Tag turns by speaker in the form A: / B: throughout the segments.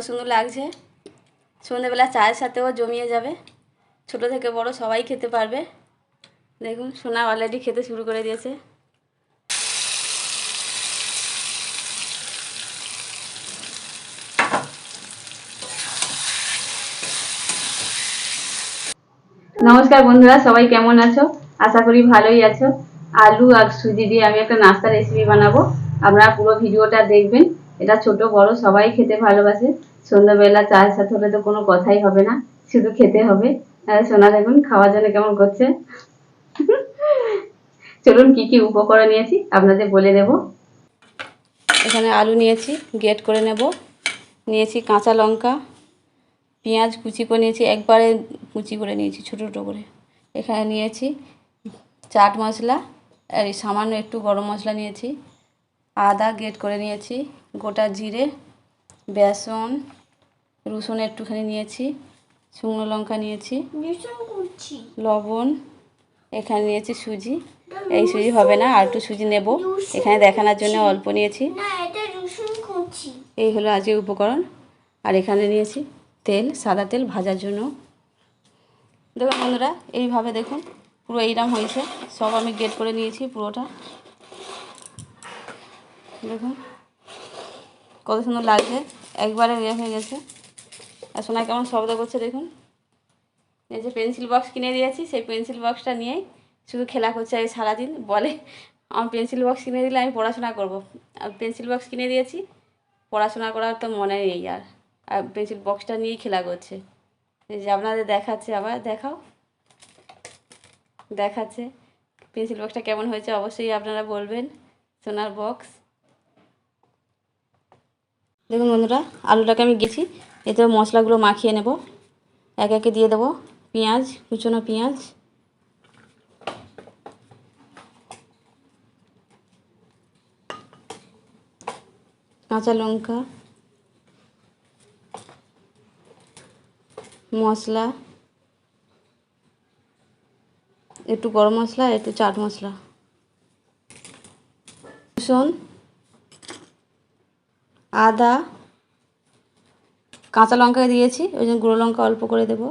A: সুন্দর লাগছে। সন্ধ্যেবেলা চায়ের সাথেও জমিয়ে যাবে, ছোট থেকে বড় সবাই খেতে পারবে। দেখুন সোনা অলরেডি খেতে শুরু করে দিয়েছে। নমস্কার বন্ধুরা, সবাই কেমন আছো? আশা করি ভালোই আছো। আলু আর সুজি দিয়ে আমি একটা নাস্তা রেসিপি বানাবো, আপনারা পুরো ভিডিওটা দেখবেন। এটা ছোট বড় সবাই খেতে ভালোবাসে। সন্ধ্যাবেলা চায়ের সাথে হলে তো কোনো কথাই হবে না, শুধু খেতে হবে। সোনা দেখুন খাওয়ার জন্য কেমন করছে। চলুন কি কি উপকরণ নিয়েছি আপনাদের বলে দেব। এখানে আলু নিয়েছি, গ্রেট করে নেব। নিয়েছি কাঁচা লঙ্কা, পেঁয়াজ কুচি করে নিয়েছি, একবারে কুচি করে নিয়েছি ছোটো ছোটো করে। এখানে নিয়েছি চাট মশলা আর সামান্য একটু গরম মশলা নিয়েছি, আদা গ্রেট করে নিয়েছি, গোটা জিরে, বেসন, রসুন একটুখানি নিয়েছি, শুকনো লঙ্কা নিয়েছি, লবণ, এখানে নিয়েছি সুজি। এই সুজি হবে না, আর একটু সুজি নেব, এখানে দেখানোর জন্য অল্প নিয়েছি। এই হলো আজকের উপকরণ। আর এখানে নিয়েছি তেল, সাদা তেল ভাজার জন্য। দেখুন বন্ধুরা, এইভাবে দেখুন পুরো এইরকম হয়েছে। সব আমি গ্রেট করে নিয়েছি পুরোটা। দেখুন কত সুন্দর লাগছে, একবারে হয়ে গেছে। আর সোনা কেমন শব্দ করছে দেখুন। এই যে পেন্সিল বক্স কিনে দিয়েছি, সেই পেন্সিল বক্সটা নিয়েই শুধু খেলা করছে এই সারাদিন। বলে আমার পেন্সিল বক্স কিনে দিলে আমি পড়াশোনা করব। আর পেন্সিল বক্স কিনে দিয়েছি, পড়াশোনা করার তো মনে নেই আর পেন্সিল বক্সটা নিয়েই খেলা করছে। এই যে আপনাদের দেখাচ্ছে, আবার দেখাচ্ছে পেন্সিল বক্সটা কেমন হয়েছে অবশ্যই আপনারা বলবেন। সোনার বক্স দেখুন বন্ধুরা, আলুটাকে আমি গেছি, এতে মশলাগুলো মাখিয়ে নেব। এক একে দিয়ে দেবো পেঁয়াজ, কুচনো পেঁয়াজ, কাঁচা লঙ্কা, মশলা, একটু গরম মশলা, একটু চাট মশলা, রসুন, আদা, কাঁচা লঙ্কা দিয়েছি, ওই জন্য গুঁড়ো লঙ্কা অল্প করে দেব।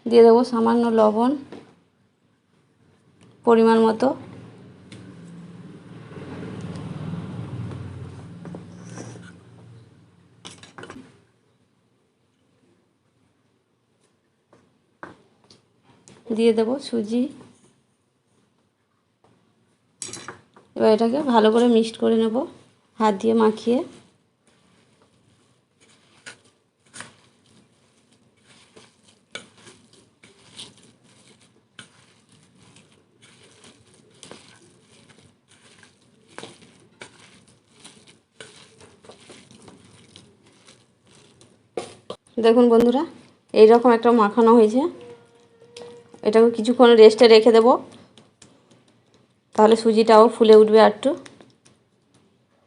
A: দিয়ে দেবো সামান্য লবণ পরিমাণ মতো। দিয়ে দেবো সুজি। এবার এটাকে ভালো করে মিক্সড করে নেব হাত দিয়ে মাখিয়ে। দেখুন বন্ধুরা, এইরকম একটা মাখানো হয়েছে। এটাকে কিছুক্ষণ রেস্টে রেখে দেব, তাহলে সুজিটাও ফুলে উঠবে আর একটু।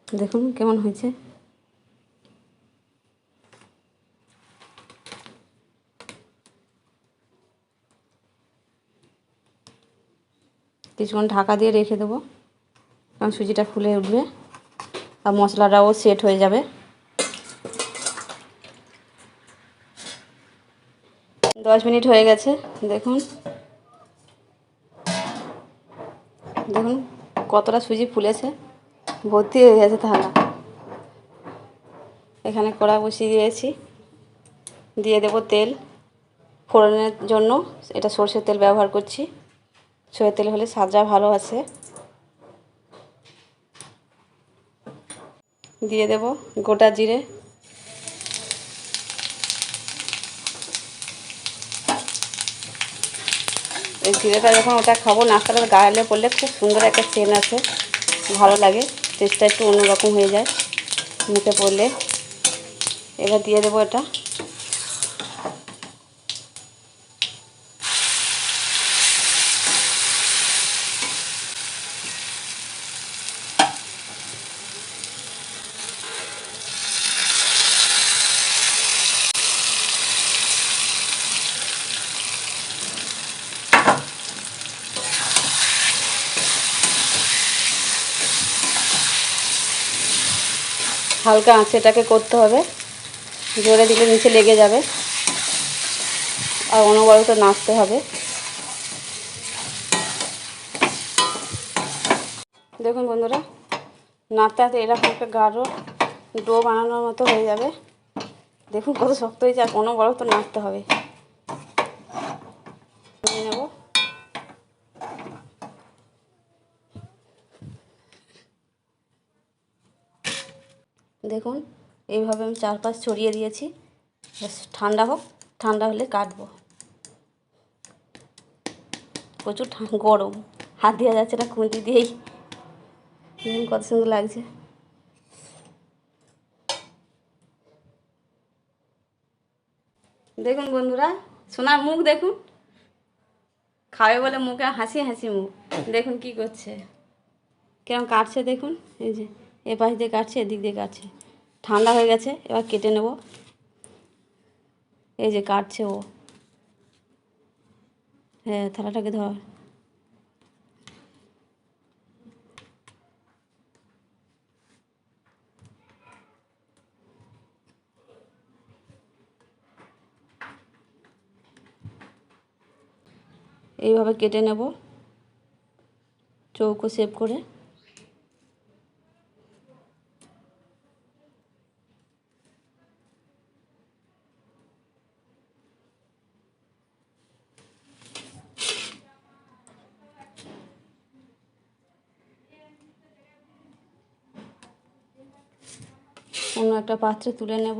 A: দেখুন কেমন হয়েছে। কিছুক্ষণ ঢাকা দিয়ে রেখে দেবো, কারণ সুজিটা ফুলে উঠবে আর মশলাটাও সেট হয়ে যাবে। 10 মিনিট হয়ে গেছে। দেখুন দেখুন কতটা সুজি ফুলেছে, ভর্তি হয়ে গেছে থালা। এখানে কড়া বসিয়ে দিয়েছি, দিয়ে দেব তেল ফোড়নের জন্য। এটা সরষের তেল ব্যবহার করছি, সরষের তেল হলে স্বাদটা ভালো আছে। দিয়ে দেব গোটা জিরে, এই জিরেটা যখন ওটা খাবো নাস্তাটা গায়ে পড়লে খুব সুন্দর একটা সেন্ট আছে, ভালো লাগে, টেস্টটা একটু অন্যরকম হয়ে যায় মুখে পড়লে। এবার দিয়ে দেবো এটা। হালকা আঁচে এটাকে করতে হবে, জোরে দিলে নিচে লেগে যাবে, আর অনবরত নাড়তে হবে। দেখুন বন্ধুরা, নাড়তে নাড়তে এরকম একটা গাঢ় ডো বানানোর মতো হয়ে যাবে। দেখুন কত শক্ত হয়েছে, আর অনবরত নাড়তে হবে। নিয়ে নেব। দেখুন এইভাবে আমি 4-5 ছড়িয়ে দিয়েছি। ঠান্ডা হোক, ঠান্ডা হলে কাটবো। প্রচুর গরম, হাত দেওয়া যাচ্ছে না, খুঁটি দিয়েই। দেখুন কত সুন্দর লাগছে। দেখুন বন্ধুরা, সোনার মুখ দেখুন, খাবে বলে মুখে হাসি হাসি মুখ। দেখুন কি করছে, কেমন কাটছে দেখুন। এই যে এ পাশ দিয়ে কাটছে, এদিক দিয়ে কাটছে। ঠান্ডা হয়ে গেছে, এবার কেটে নেব। এই যে কাটছে ও। হ্যাঁ, থালাটাকে ধর। এইভাবে কেটে নেব চৌকো শেপ করে। অন্য একটা পাত্রে তুলে নেব।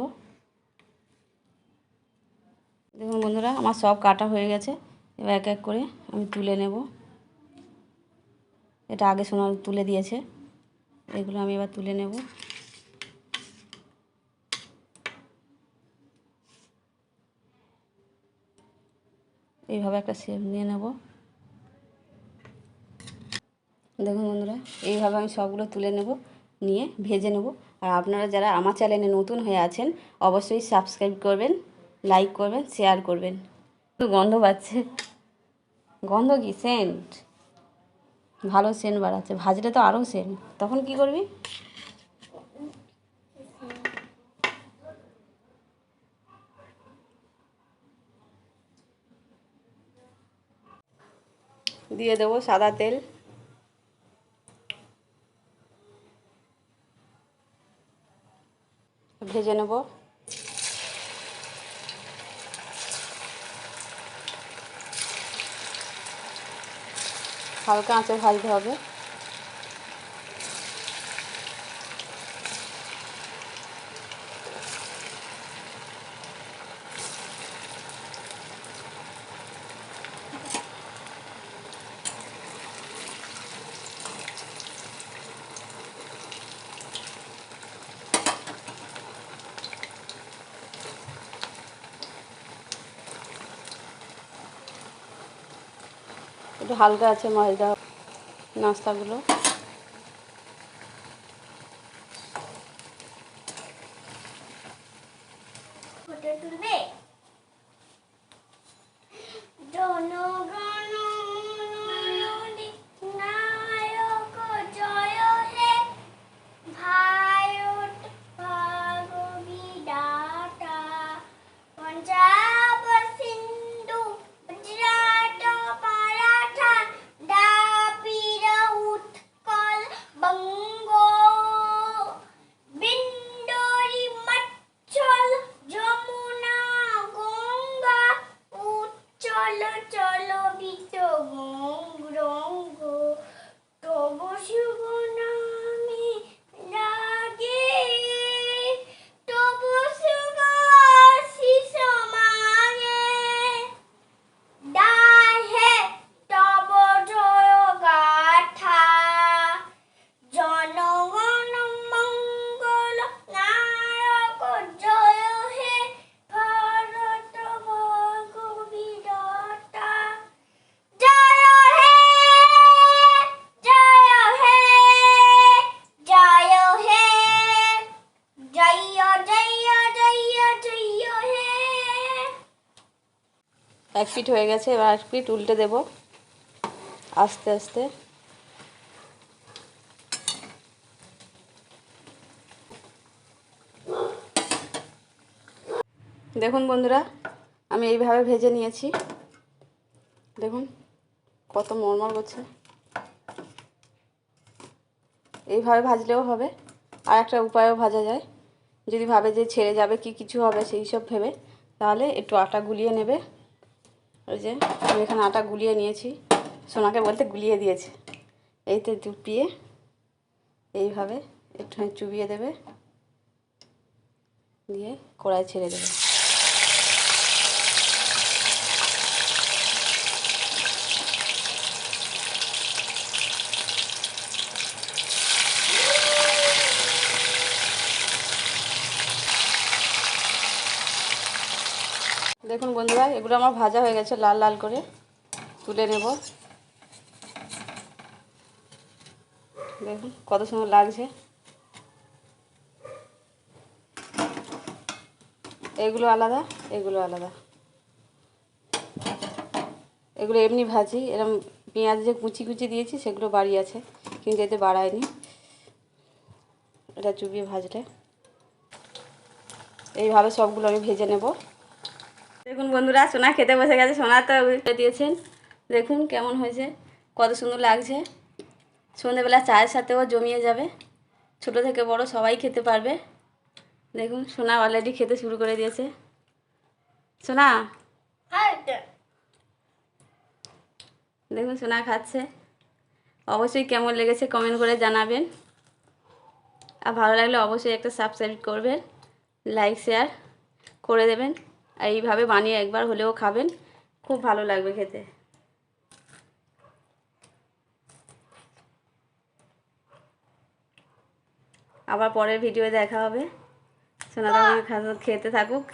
A: দেখুন বন্ধুরা, আমার সব কাটা হয়ে গেছে। এবার এক এক করে আমি তুলে নেব। এটা আগে সোনা তুলে দিয়েছে, এগুলো আমি এবার তুলে নেব। এইভাবে একটা শেপ নিয়ে নেব। দেখুন বন্ধুরা, এইভাবে আমি সবগুলো তুলে নেব, নিয়ে ভেজে নেব। আর আপনারা যারা আমার চ্যানেলে নতুন হয়ে আছেন, অবশ্যই সাবস্ক্রাইব করবেন, লাইক করবেন, শেয়ার করবেন। একটু গন্ধ পাচ্ছে। গন্ধ কি, সেন্ট, ভালো সেন্ট বাড়াচ্ছে। ভাজলে তো আরও সেন্ট। তখন কি করবি? দিয়ে দেবো সাদা তেল। ভেজে নেব। হালকা আঁচে ভাজতে হবে। একটু হালকা আছে ভাজতে হবে নাস্তাগুলো। এক পিঠ হয়ে গেছে, এবার এক পিঠ উল্টে দেব আস্তে আস্তে। দেখুন বন্ধুরা, আমি এইভাবে ভেজে নিয়েছি। দেখুন কত মরমর করছে। এইভাবে ভাজলেও হবে, আর একটা উপায়ও ভাজা যায়। যদি ভাবে যে ছেড়ে যাবে কি কিছু হবে সেই সব ভেবে, তাহলে একটু আটা গুলিয়ে নেবে। ওই যে আমি এখানে আটা গুলিয়ে নিয়েছি, সোনাকে বলতে গুলিয়ে দিয়েছে। এইতে চুপিয়ে এইভাবে একটুখানি চুবিয়ে দেবে, দিয়ে কড়াই ছেড়ে দেবে। দেখুন বন্ধুরা, এগুলো আমার ভাজা হয়ে গেছে, লাল লাল করে তুলে নেব। দেখুন কত সুন্দর লাগছে। এগুলো আলাদা, এগুলো আলাদা। এগুলো এমনি ভাজি, এরকম পেঁয়াজ যে কুচি কুচি দিয়েছি সেগুলো বাড়ি আছে, কিন্তু এতে বাড়ায়নি। এটা চুবিয়ে ভাজলে এইভাবে সবগুলো আমি ভেজে নেব। দেখুন বন্ধুরা, সোনা খেতে বসে গেছে। সোনা তো উল্টে দিয়েছেন, দেখুন কেমন হয়েছে, কত সুন্দর লাগছে। সন্ধ্যেবেলা চায়ের সাথেও জমিয়ে যাবে, ছোট থেকে বড় সবাই খেতে পারবে। দেখুন সোনা অলরেডি খেতে শুরু করে দিয়েছে। সোনা, দেখুন সোনা খাচ্ছে। অবশ্যই কেমন লেগেছে কমেন্ট করে জানাবেন, আর ভালো লাগলে অবশ্যই একটা সাবস্ক্রাইব করবেন, লাইক শেয়ার করে দেবেন। আর এইভাবে বানিয়ে একবার হলেও খাবেন, খুব ভালো লাগবে খেতে। আবার পরের ভিডিও দেখা হবে। সোনা তখন খেতে থাকুক।